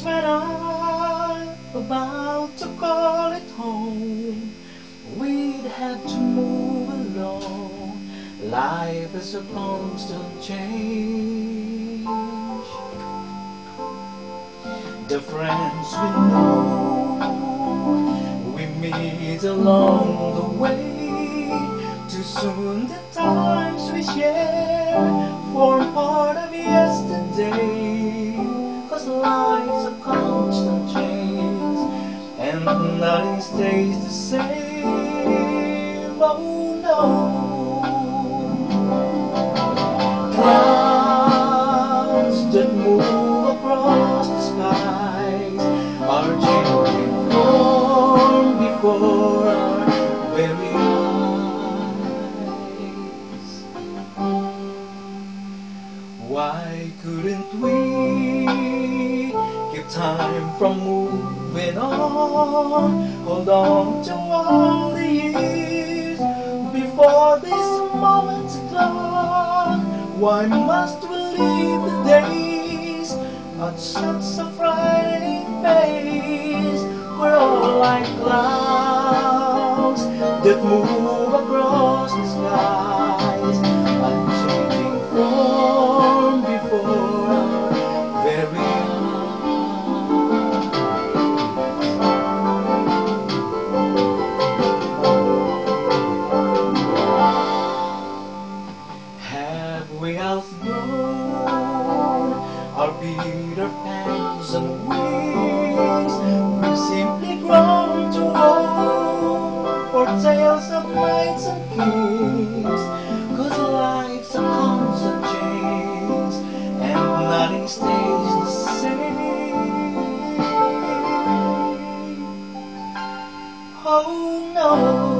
when I'm about to call it home, we'd have to move along. Life is a constant change. The friends we know, we meet along the way. Too soon the times we share form part of yesterday. 'Cause life's a constant change, and nothing stays the same. Oh no. Clouds that move across the skies are changing form before our very eyes. Why couldn't we keep time from moving on? Hold on to all the years before this moment's gone. Why must we leave the days at such a frightening pace? We're all like clouds that move across the skies, unchanging form before our very we outgrown our Peter Pans and wings. We've simply grown too old for tales of knights and kings. 'Cause life's a constant change, and nothing stays the same. Oh no.